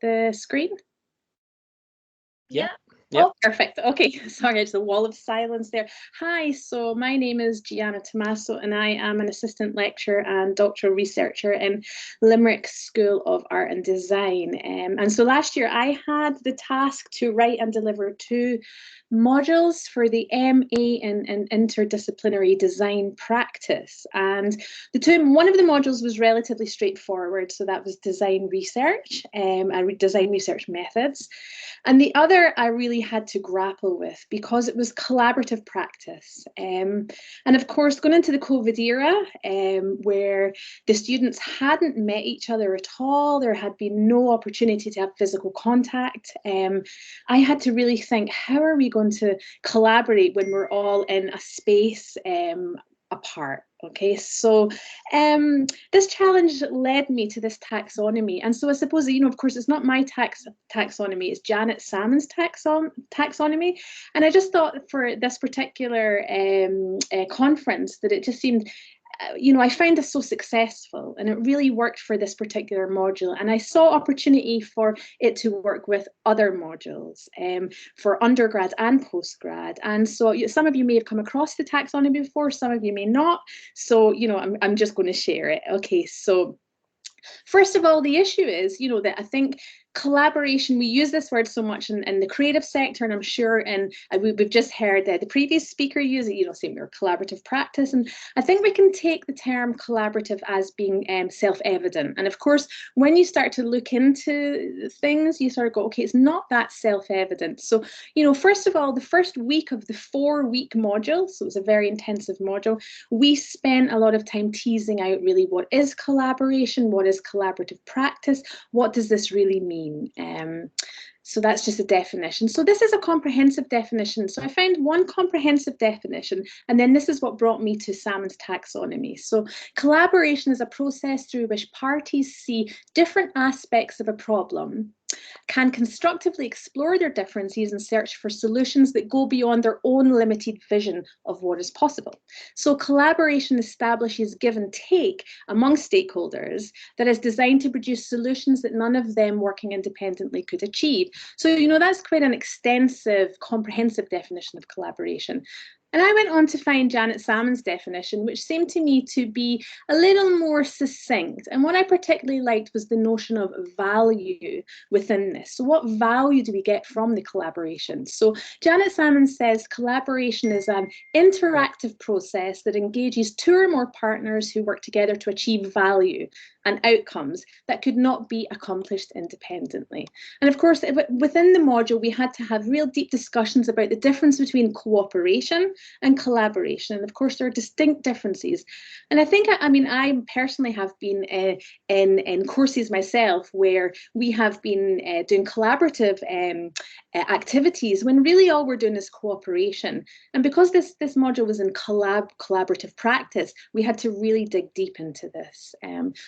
the screen? Yeah. Yep. Oh, perfect. Okay, sorry, it's a wall of silence there. Hi, so my name is Gianna Tomasso, and I am an assistant lecturer and doctoral researcher in Limerick School of Art and Design. And so last year I had the task to write and deliver 2 modules for the MA in interdisciplinary design practice. And one of the modules was relatively straightforward, so that was design research and design research methods. And the other I really had to grapple with because it was collaborative practice. And of course, going into the COVID era, where the students hadn't met each other at all, there had been no opportunity to have physical contact. I had to really think, how are we going to collaborate when we're all in a space apart? Okay, so this challenge led me to this taxonomy. And so I suppose, of course, it's not my taxonomy, it's Janet Salmons' taxonomy. And I just thought for this particular conference that it just seemed, I found this so successful and it really worked for this particular module. And I saw opportunity for it to work with other modules for undergrad and postgrad. And so some of you may have come across the taxonomy before, some of you may not. So, I'm just going to share it. Okay, so first of all, the issue is, that I think collaboration, we use this word so much in the creative sector, and I'm sure, and we've just heard the previous speaker use it, saying we're collaborative practice. And I think we can take the term collaborative as being self-evident. And of course, when you start to look into things, you sort of go, okay, it's not that self-evident. So, first of all, the first week of the 4-week module, so it was a very intensive module, we spent a lot of time teasing out really what is collaboration, what is collaborative practice, what does this really mean? So that's just a definition. So this is a comprehensive definition. So I found one comprehensive definition, and then this is what brought me to Salmons' taxonomy. So collaboration is a process through which parties see different aspects of a problem, can constructively explore their differences and search for solutions that go beyond their own limited vision of what is possible. So collaboration establishes give and take among stakeholders that is designed to produce solutions that none of them working independently could achieve. So, that's quite an extensive, comprehensive definition of collaboration. And I went on to find Janet Salmons' definition, which seemed to me to be a little more succinct. And what I particularly liked was the notion of value within this. So what value do we get from the collaboration? So Janet Salmons says collaboration is an interactive process that engages 2 or more partners who work together to achieve value and outcomes that could not be accomplished independently. And of course, within the module, we had to have real deep discussions about the difference between cooperation and collaboration. And of course, there are distinct differences. And I think, I personally have been in courses myself where we have been doing collaborative activities when really all we're doing is cooperation. And because this module was in collaborative practice, we had to really dig deep into this.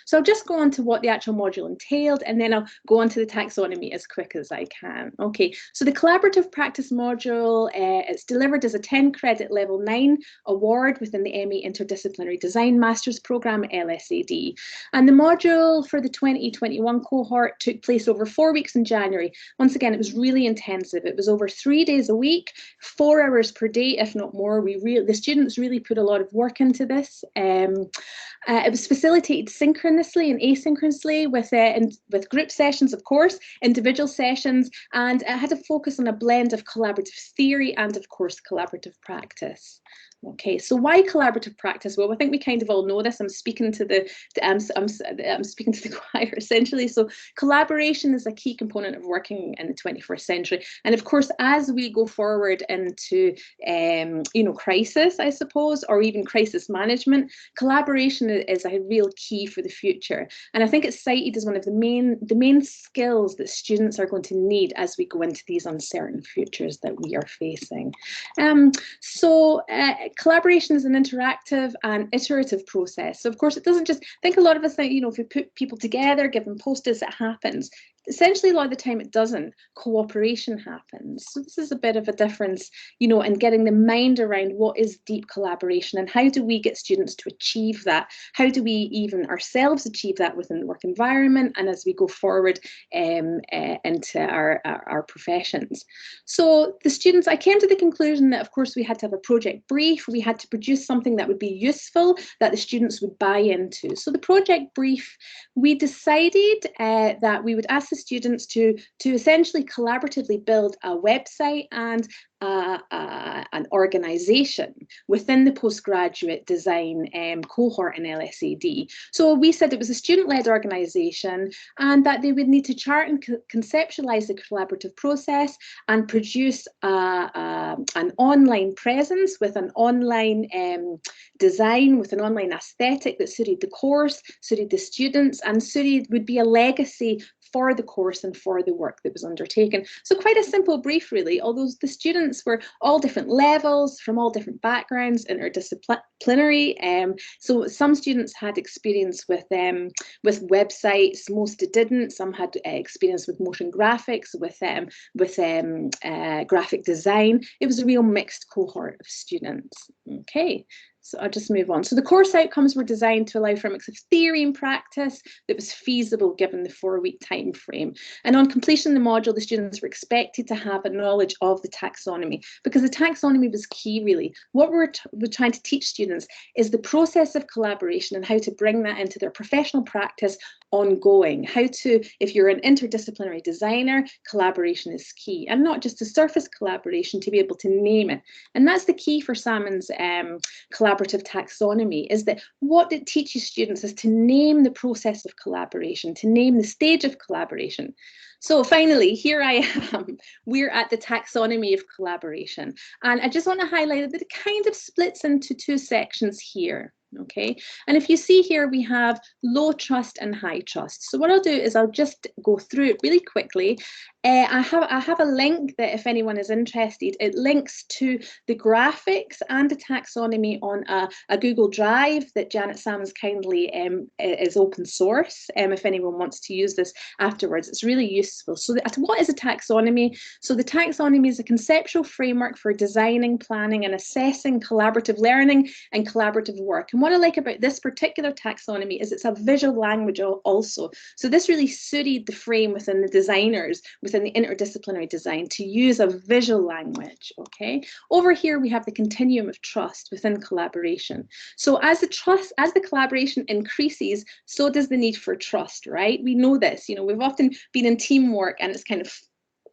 So I'll just go on to what the actual module entailed, and then I'll go on to the taxonomy as quick as I can. Okay, so the collaborative practice module, it's delivered as a 10-credit level 9 award within the MA Interdisciplinary Design Master's Programme, LSAD. And the module for the 2021 cohort took place over 4 weeks in January. Once again, it was really intensive. It was over 3 days a week, 4 hours per day, if not more. The students really put a lot of work into this. It was facilitated synchronously and asynchronously with group sessions, of course, individual sessions, and it had to focus on a blend of collaborative theory and, of course, collaborative practice. Okay, so why collaborative practice? Well, I think we kind of all know this. I'm speaking to the choir essentially. So collaboration is a key component of working in the 21st century. And of course, as we go forward into crisis, I suppose, or even crisis management, collaboration is a real key for the future. And I think it's cited as one of the main skills that students are going to need as we go into these uncertain futures that we are facing. Collaboration is an interactive and iterative process. So of course, it doesn't just, I think a lot of us think, if we put people together, give them post-its, it happens. essentially a lot of the time it doesn't. Cooperation happens. So this is a bit of a difference, you know, in getting the mind around what is deep collaboration and how do we get students to achieve that? How do we even ourselves achieve that within the work environment and as we go forward into our professions? So the students, I came to the conclusion that of course we had to have a project brief, we had to produce something that would be useful, that the students would buy into. So the project brief, we decided that we would ask the students to essentially collaboratively build a website and an organisation within the postgraduate design cohort in LSAD. So we said it was a student-led organisation and that they would need to chart and conceptualise the collaborative process and produce an online presence with an online design, with an online aesthetic that suited the course, suited the students, and would be a legacy for the course and for the work that was undertaken. So quite a simple brief really, although the students were all different levels, from all different backgrounds, interdisciplinary. So some students had experience with websites, most didn't. Some had experience with motion graphics, with graphic design. It was a real mixed cohort of students. Okay. So I'll just move on. So the course outcomes were designed to allow for a mix of theory and practice that was feasible given the 4-week time frame. And on completion of the module, the students were expected to have a knowledge of the taxonomy, because the taxonomy was key really. What we're trying to teach students is the process of collaboration and how to bring that into their professional practice ongoing. How to, if you're an interdisciplinary designer, collaboration is key, and not just a surface collaboration, to be able to name it. And that's the key for Salmons collaborative taxonomy, is that what it teaches students is to name the process of collaboration, to name the stage of collaboration. So finally, here I am. We're at the taxonomy of collaboration. And I just want to highlight that it kind of splits into 2 sections here. Okay, and if you see here, we have low trust and high trust. So what I'll do is I'll just go through it really quickly. I have a link that if anyone is interested, it links to the graphics and the taxonomy on a Google Drive that Janet Salmons kindly is open source. If anyone wants to use this afterwards, it's really useful. So what is a taxonomy? So the taxonomy is a conceptual framework for designing, planning and assessing collaborative learning and collaborative work. And what I like about this particular taxonomy is it's a visual language also. So this really suited the frame within the designers, within the interdisciplinary design, to use a visual language. Okay, over here we have the continuum of trust within collaboration. So as the collaboration increases, so does the need for trust, right? We know this, you know, we've often been in teamwork and it's kind of,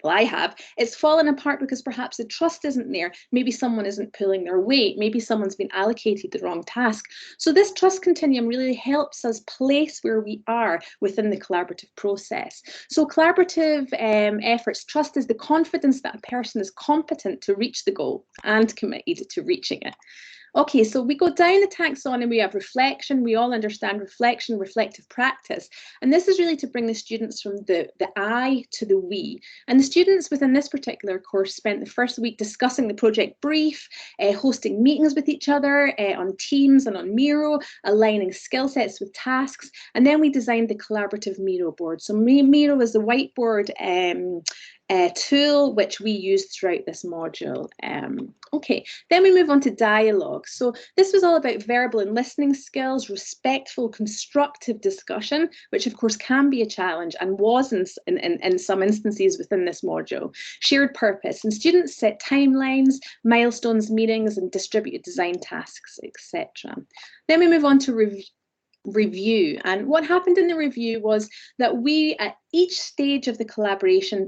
well, I have, it's fallen apart because perhaps the trust isn't there. Maybe someone isn't pulling their weight. Maybe someone's been allocated the wrong task. So this trust continuum really helps us place where we are within the collaborative process. So collaborative efforts, trust is the confidence that a person is competent to reach the goal and committed to reaching it. Okay, so we go down the taxonomy, we have reflection. We all understand reflection, reflective practice. And this is really to bring the students from the I to the we. And the students within this particular course spent the first week discussing the project brief, hosting meetings with each other on Teams and on Miro, aligning skill sets with tasks. And then we designed the collaborative Miro board. So Miro is the whiteboard tool which we use throughout this module. Okay, then we move on to dialogue. So this was all about verbal and listening skills, respectful, constructive discussion, which of course can be a challenge and was in some instances within this module. Shared purpose, and students set timelines, milestones, meetings, and distributed design tasks, etc. Then we move on to review. And what happened in the review was that we, at each stage of the collaboration,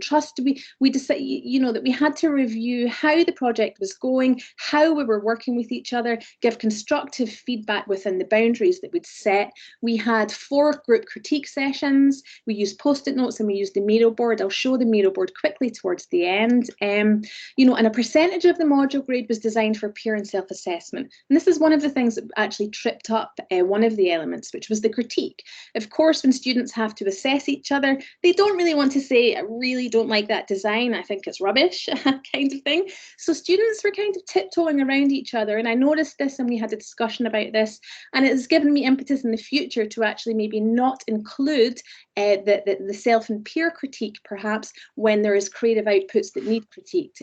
we decided, you know, that we had to review how the project was going, how we were working with each other, give constructive feedback within the boundaries that we'd set. We had 4 group critique sessions. We used post-it notes and we used the Miro board. I'll show the Miro board quickly towards the end. You know, and a percentage of the module grade was designed for peer and self-assessment. And this is one of the things that actually tripped up one of the elements, which was the critique. Of course, when students have to assess each other, they don't really want to say, I really don't like that design, I think it's rubbish, kind of thing. So students were kind of tiptoeing around each other, and I noticed this and we had a discussion about this, and it has given me impetus in the future to actually maybe not include the self and peer critique, perhaps, when there is creative outputs that need critiqued.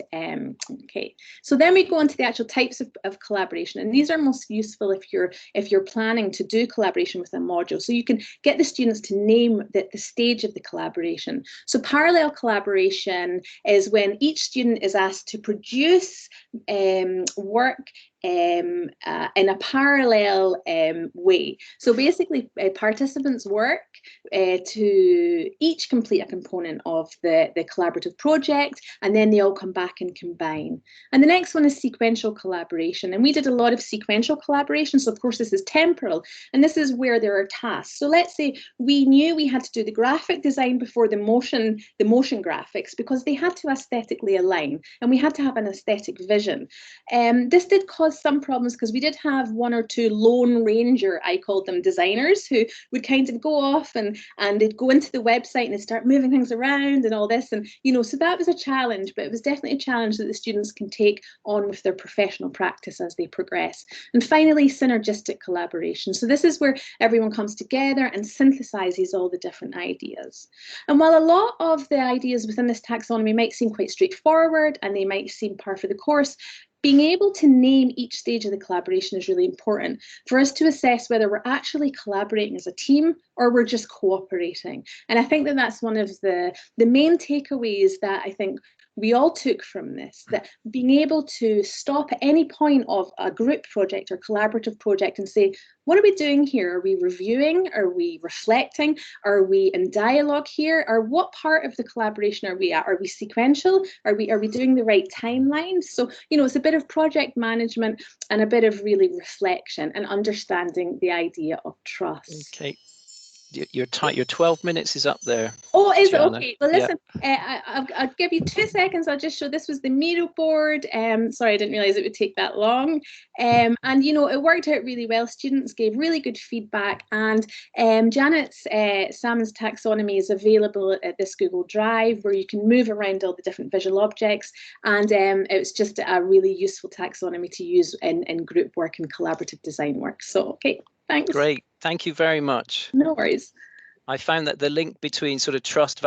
Okay, so then we go on to the actual types of collaboration, and these are most useful if you're planning to do collaboration with a module. So you can get the students to name the stage of the collaboration. So parallel collaboration is when each student is asked to produce work in a parallel way. So basically, participants work to each complete a component of the collaborative project, and then they all come back and combine. And the next one is sequential collaboration. And we did a lot of sequential collaboration. So of course, this is temporal, and this is where there are tasks. So let's say we knew we had to do the graphic design before the motion graphics, because they had to aesthetically align, and we had to have an aesthetic vision. This did cause some problems because we did have one or two lone ranger, I called them, designers, who would kind of go off and they'd go into the website and they'd start moving things around and all this. And, so that was a challenge, but it was definitely a challenge that the students can take on with their professional practice as they progress. And finally, synergistic collaboration. So this is where everyone comes together and synthesizes all the different ideas. And while a lot of the ideas within this taxonomy might seem quite straightforward and they might seem par for the course, being able to name each stage of the collaboration is really important for us to assess whether we're actually collaborating as a team or we're just cooperating. And I think that that's one of the main takeaways that I think we all took from this, that being able to stop at any point of a group project or collaborative project and say, what are we doing here? Are we reviewing? Are we reflecting? Are we in dialogue here? Or what part of the collaboration are we at? Are we sequential? Are we doing the right timelines? So, it's a bit of project management and a bit of really reflection and understanding the idea of trust. Okay. Your 12 minutes is up there. Oh, is it? Gianna. Okay. Well, listen, I'll give you 2 seconds. I'll just show, this was the Miro board. Sorry, I didn't realize it would take that long. And, it worked out really well. Students gave really good feedback. And Janet's Salmons taxonomy is available at this Google Drive, where you can move around all the different visual objects. And it's just a really useful taxonomy to use in group work and collaborative design work. So, okay. Thanks. Great. Thank you very much. No worries. I found that the link between sort of trust,